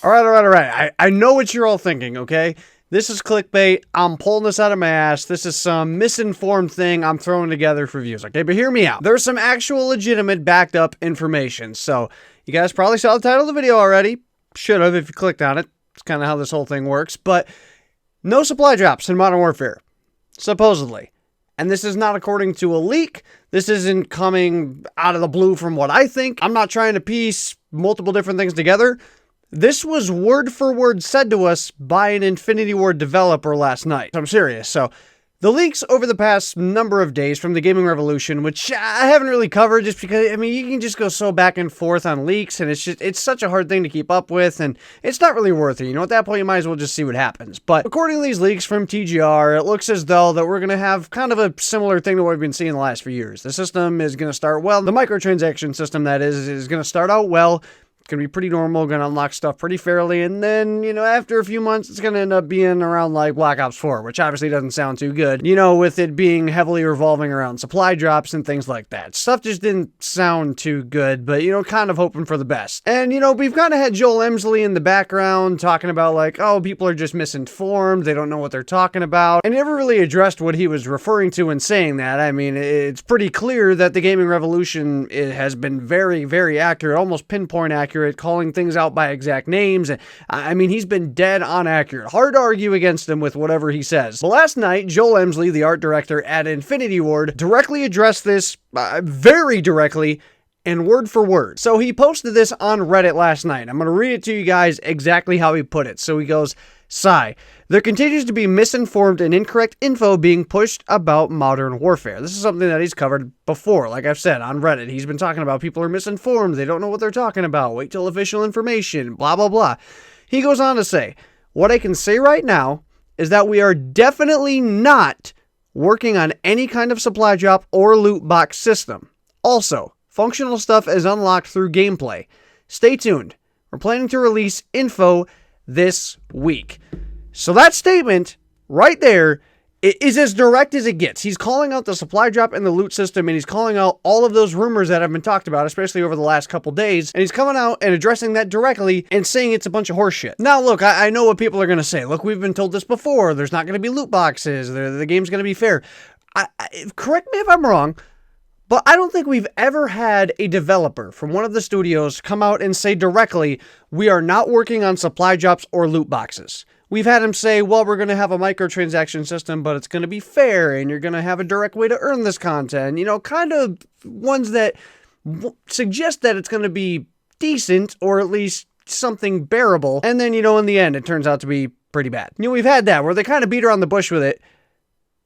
All right. I know what you're all thinking, okay? This is clickbait. I'm pulling this out of my ass. This is some misinformed thing I'm throwing together for views, okay? But hear me out. There's some actual legitimate backed up information. So you guys probably saw the title of the video already. Should have if you clicked on it. It's kind of how this whole thing works. But no supply drops in Modern Warfare, supposedly. And this is not according to a leak. This isn't coming out of the blue from what I think. I'm not trying to piece multiple different things together. This was word for word said to us by an Infinity Ward developer last night. I'm serious. So the leaks over the past number of days from the Gaming Revolution, which I haven't really covered just because, I mean, you can just go so back and forth on leaks and it's such a hard thing to keep up with and it's not really worth it. You know, at that point, you might as well just see what happens. But according to these leaks from TGR, it looks as though that we're going to have kind of a similar thing to what we've been seeing the last few years. The system is going to start well. The microtransaction system, that is going to start out well. It's going to be pretty normal, going to unlock stuff pretty fairly, and then, you know, after a few months, it's going to end up being around like Black Ops 4, which obviously doesn't sound too good, you know, with it being heavily revolving around supply drops and things like that. Stuff just didn't sound too good, but, you know, kind of hoping for the best. And, you know, we've kind of had Joel Emsley in the background talking about like, oh, people are just misinformed, they don't know what they're talking about, and he never really addressed what he was referring to in saying that. I mean, it's pretty clear that the Gaming Revolution has been very, very accurate, almost pinpoint accurate, calling things out by exact names. And I mean, he's been dead on accurate. Hard to argue against him with whatever he says. But last night, Joel Emsley, the art director at Infinity Ward, directly addressed this very directly and word for word. So he posted this on Reddit last night. I'm going to read it to you guys exactly how he put it. So he goes, "Sigh. There continues to be misinformed and incorrect info being pushed about Modern Warfare." This is something that he's covered before. Like I've said, on Reddit, he's been talking about people are misinformed. They don't know what they're talking about. Wait till official information, blah, blah, blah. He goes on to say, "What I can say right now is that we are definitely not working on any kind of supply drop or loot box system. Also, functional stuff is unlocked through gameplay. Stay tuned. We're planning to release info this week." So that statement right there is as direct as it gets. He's calling out the supply drop and the loot system, and he's calling out all of those rumors that have been talked about, especially over the last couple days, and he's coming out and addressing that directly and saying it's a bunch of horseshit. Now, look, I know what people are going to say. Look, we've been told this before. There's not going to be loot boxes. The game's going to be fair. Correct me if I'm wrong, but I don't think we've ever had a developer from one of the studios come out and say directly, we are not working on supply drops or loot boxes. We've had him say, well, we're going to have a microtransaction system, but it's going to be fair, and you're going to have a direct way to earn this content. You know, kind of ones that suggest that it's going to be decent, or at least something bearable. And then, you know, in the end, it turns out to be pretty bad. You know, we've had that, where they kind of beat around the bush with it.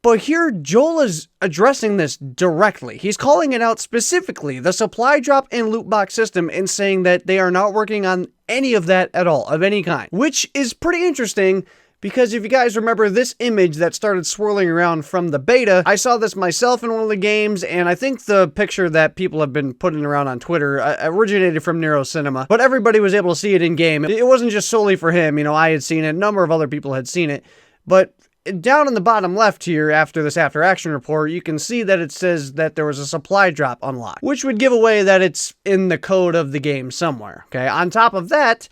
But here, Joel is addressing this directly. He's calling it out specifically, the supply drop and loot box system, and saying that they are not working on any of that at all, of any kind. Which is pretty interesting, because if you guys remember this image that started swirling around from the beta, I saw this myself in one of the games, and I think the picture that people have been putting around on Twitter originated from Nero Cinema, but everybody was able to see it in game. It wasn't just solely for him. You know, I had seen it, a number of other people had seen it, but down in the bottom left here, after this after action report, you can see that it says that there was a supply drop unlocked, which would give away that it's in the code of the game somewhere. Okay. On top of that,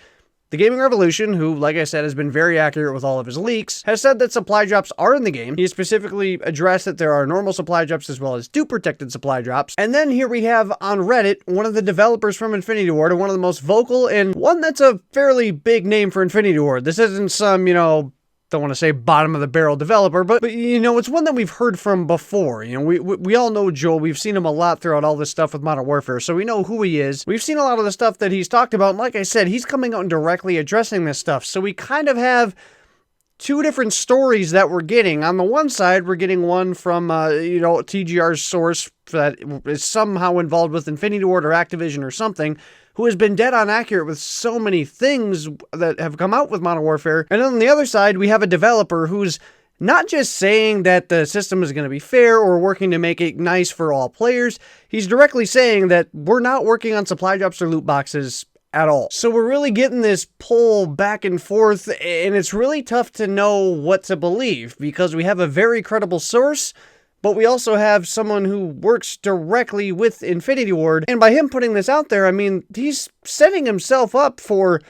the Gaming Revolution, who, like I said, has been very accurate with all of his leaks, has said that supply drops are in the game. He specifically addressed that there are normal supply drops as well as dupe-protected supply drops. And then here we have on Reddit, one of the developers from Infinity Ward, and one of the most vocal, and one that's a fairly big name for Infinity Ward. This isn't some, you know, don't want to say bottom of the barrel developer, but you know, it's one that we've heard from before. You know, we all know Joel. We've seen him a lot throughout all this stuff with Modern Warfare, so we know who he is. We've seen a lot of the stuff that he's talked about, and like I said, he's coming out and directly addressing this stuff. So we kind of have two different stories that we're getting. On the one side, we're getting one from, you know, TGR's source that is somehow involved with Infinity Ward or Activision or something, who has been dead on accurate with so many things that have come out with Modern Warfare. And on the other side, we have a developer who's not just saying that the system is going to be fair or working to make it nice for all players. He's directly saying that we're not working on supply drops or loot boxes at all. So we're really getting this pull back and forth, and it's really tough to know what to believe, because we have a very credible source, but we also have someone who works directly with Infinity Ward. And by him putting this out there, I mean, he's setting himself up for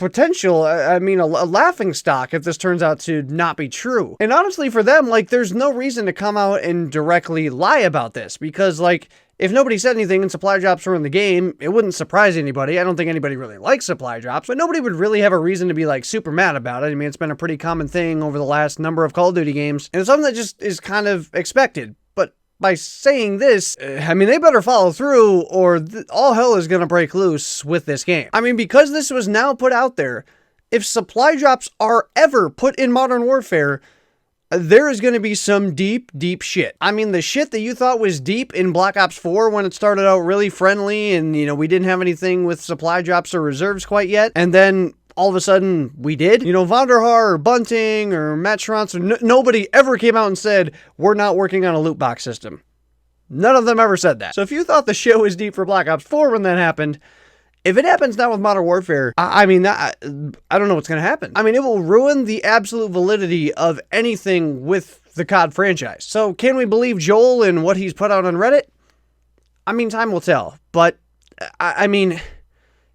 potential, I mean, a laughing stock if this turns out to not be true. And honestly, for them, like, there's no reason to come out and directly lie about this, because, like, if nobody said anything and supply drops were in the game, it wouldn't surprise anybody. I don't think anybody really likes supply drops, but nobody would really have a reason to be, like, super mad about it. I mean, it's been a pretty common thing over the last number of Call of Duty games, and it's something that just is kind of expected. But by saying this, I mean, they better follow through, or all hell is gonna break loose with this game. I mean, because this was now put out there, if supply drops are ever put in Modern Warfare, there is going to be some deep, deep shit. I mean, the shit that you thought was deep in Black Ops 4 when it started out really friendly and, you know, we didn't have anything with supply drops or reserves quite yet, and then all of a sudden we did. You know, Vonderhaar or Bunting or Matt Schranz, nobody ever came out and said, we're not working on a loot box system. None of them ever said that. So if you thought the shit was deep for Black Ops 4 when that happened, if it happens now with Modern Warfare, I mean, I don't know what's going to happen. I mean, it will ruin the absolute validity of anything with the COD franchise. So can we believe Joel and what he's put out on Reddit? I mean, time will tell. But, I mean,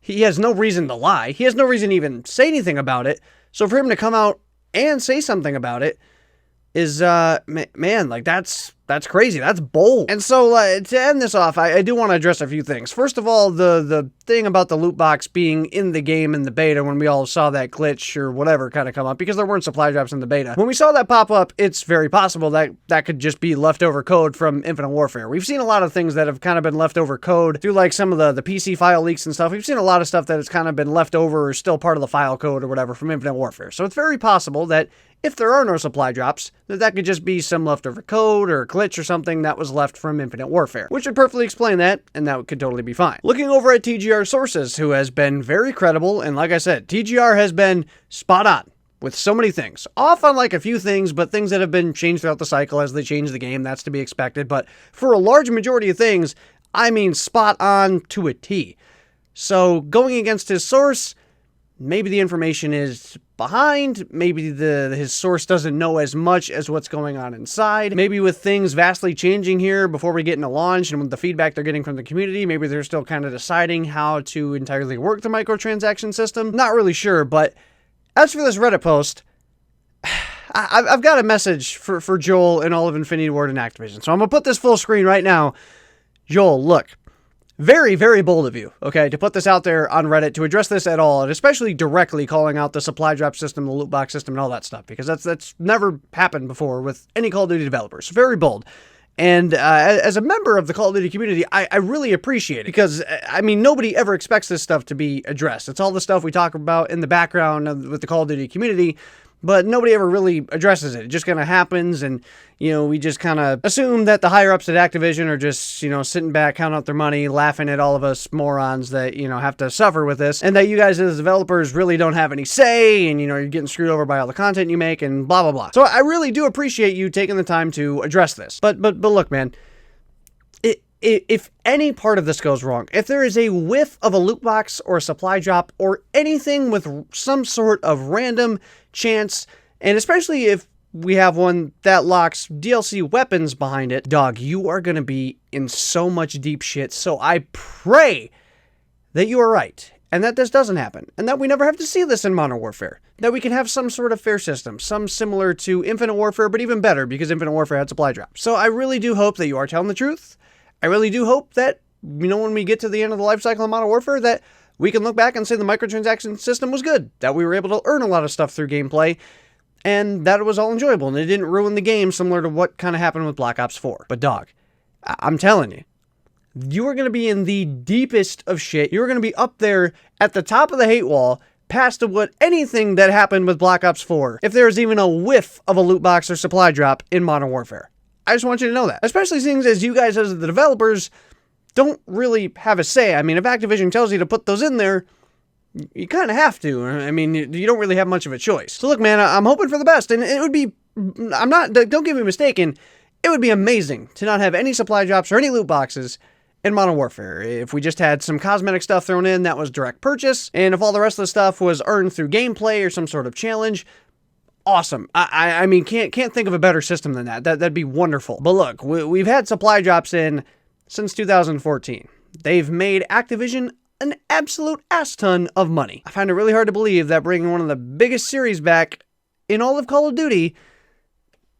he has no reason to lie. He has no reason to even say anything about it. So for him to come out and say something about it is, man, like, that's crazy. That's bold. And so, to end this off, I do want to address a few things. First of all, the thing about the loot box being in the game in the beta when we all saw that glitch or whatever kind of come up, because there weren't supply drops in the beta. When we saw that pop up, it's very possible that that could just be leftover code from Infinite Warfare. We've seen a lot of things that have kind of been leftover code through, like, some of the PC file leaks and stuff. We've seen a lot of stuff that has kind of been left over or still part of the file code or whatever from Infinite Warfare. So it's very possible that if there are no supply drops, that could just be some leftover code or glitch or something that was left from Infinite Warfare, which would perfectly explain that, and that could totally be fine. Looking over at TGR Sources, who has been very credible, and like I said, TGR has been spot on with so many things. Off on like a few things, but things that have been changed throughout the cycle as they change the game, that's to be expected, but for a large majority of things, I mean spot on to a T. So going against his source, maybe the information is behind, maybe his source doesn't know as much as what's going on inside. Maybe with things vastly changing here before we get into launch and with the feedback they're getting from the community, maybe they're still kind of deciding how to entirely work the microtransaction system. Not really sure, but as for this Reddit post, I've got a message for Joel and all of Infinity Ward and Activision. So I'm going to put this full screen right now. Joel, look. Very, very bold of you, okay, to put this out there on Reddit, to address this at all, and especially directly calling out the supply drop system, the loot box system, and all that stuff, because that's never happened before with any Call of Duty developers. Very bold. And as a member of the Call of Duty community, I really appreciate it, because, I mean, nobody ever expects this stuff to be addressed. It's all the stuff we talk about in the background with the Call of Duty community, but nobody ever really addresses it. It just kind of happens, and, you know, we just kind of assume that the higher-ups at Activision are just, you know, sitting back, counting out their money, laughing at all of us morons that, you know, have to suffer with this, and that you guys as developers really don't have any say, and, you know, you're getting screwed over by all the content you make, and blah, blah, blah. So I really do appreciate you taking the time to address this. But look, man, if any part of this goes wrong, if there is a whiff of a loot box or a supply drop or anything with some sort of random chance, and especially if we have one that locks DLC weapons behind it, dog, you are going to be in so much deep shit. So I pray that you are right, and that this doesn't happen, and that we never have to see this in Modern Warfare. That we can have some sort of fair system, some similar to Infinite Warfare, but even better, because Infinite Warfare had supply drops. So I really do hope that you are telling the truth. I really do hope that, you know, when we get to the end of the life cycle of Modern Warfare, that we can look back and say the microtransaction system was good, that we were able to earn a lot of stuff through gameplay, and that it was all enjoyable, and it didn't ruin the game, similar to what kind of happened with Black Ops 4. But dog, I'm telling you, you are going to be in the deepest of shit. You're going to be up there at the top of the hate wall, past what anything that happened with Black Ops 4, if there's even a whiff of a loot box or supply drop in Modern Warfare. I just want you to know that. Especially seeing as you guys as the developers don't really have a say. I mean, if Activision tells you to put those in there, you kind of have to. I mean, you don't really have much of a choice. So look, man, I'm hoping for the best, and it would be, don't get me mistaken, it would be amazing to not have any supply drops or any loot boxes in Modern Warfare. If we just had some cosmetic stuff thrown in that was direct purchase, and if all the rest of the stuff was earned through gameplay or some sort of challenge, awesome. I mean, can't think of a better system than that. That'd be wonderful. But look, we've had supply drops in since 2014. They've made Activision an absolute ass ton of money. I find it really hard to believe that bringing one of the biggest series back in all of Call of Duty,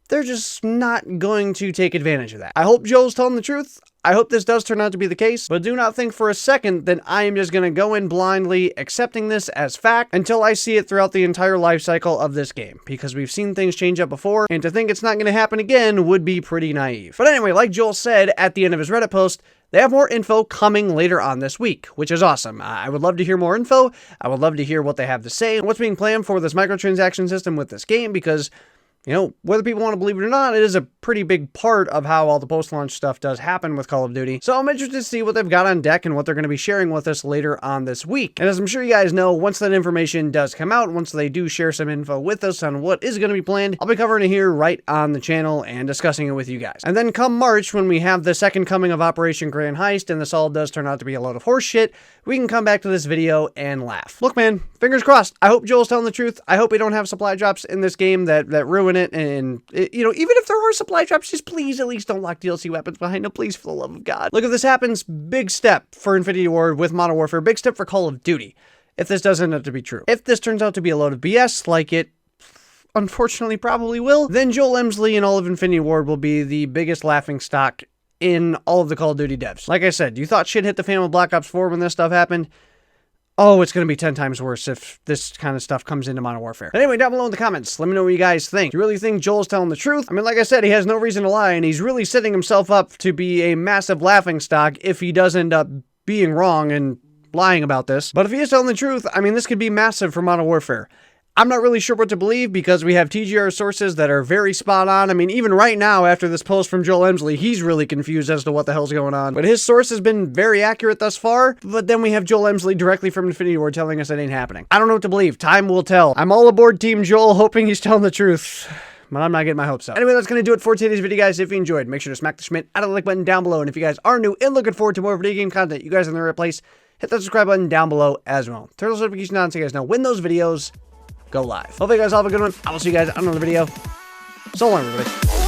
they're just not going to take advantage of that. I hope Joel's telling the truth. I hope this does turn out to be the case, but do not think for a second that I am just going to go in blindly accepting this as fact until I see it throughout the entire life cycle of this game, because we've seen things change up before, and to think it's not going to happen again would be pretty naive. But anyway, like Joel said at the end of his Reddit post, they have more info coming later on this week, which is awesome. I would love to hear more info. I would love to hear what they have to say and what's being planned for this microtransaction system with this game, because you know, whether people want to believe it or not, it is a pretty big part of how all the post-launch stuff does happen with Call of Duty. So I'm interested to see what they've got on deck and what they're going to be sharing with us later on this week. And as I'm sure you guys know, once that information does come out, once they do share some info with us on what is going to be planned, I'll be covering it here right on the channel and discussing it with you guys. And then come March, when we have the second coming of Operation Grand Heist and this all does turn out to be a load of horse shit, we can come back to this video and laugh. Look, man, fingers crossed. I hope Joel's telling the truth. I hope we don't have supply drops in this game that ruin it. And, you know, even if there are supply drops, just please at least don't lock DLC weapons behind them. Please, for the love of God. Look, if this happens, big step for Infinity Ward with Modern Warfare. Big step for Call of Duty, if this does end up to be true. If this turns out to be a load of BS, like it unfortunately probably will, then Joel Emsley and all of Infinity Ward will be the biggest laughing stock in all of the Call of Duty devs. Like I said, you thought shit hit the fan with Black Ops 4 when this stuff happened. Oh, it's going to be 10 times worse if this kind of stuff comes into Modern Warfare. But anyway, down below in the comments, let me know what you guys think. Do you really think Joel's telling the truth? I mean, like I said, he has no reason to lie, and he's really setting himself up to be a massive laughingstock if he does end up being wrong and lying about this. But if he is telling the truth, I mean, this could be massive for Modern Warfare. I'm not really sure what to believe because we have TGR sources that are very spot on. I mean, even right now, after this post from Joel Emsley, he's really confused as to what the hell's going on. But his source has been very accurate thus far. But then we have Joel Emsley directly from Infinity Ward telling us it ain't happening. I don't know what to believe. Time will tell. I'm all aboard Team Joel, hoping he's telling the truth. But I'm not getting my hopes up. Anyway, that's going to do it for today's video, guys. If you enjoyed, make sure to smack the Schmidt out of the like button down below. And if you guys are new and looking forward to more video game content, you guys are in the right place. Hit that subscribe button down below as well. Turn those notifications on so you guys know when those videos go live. Hope you guys all have a good one. I will see you guys on another video. So long, everybody.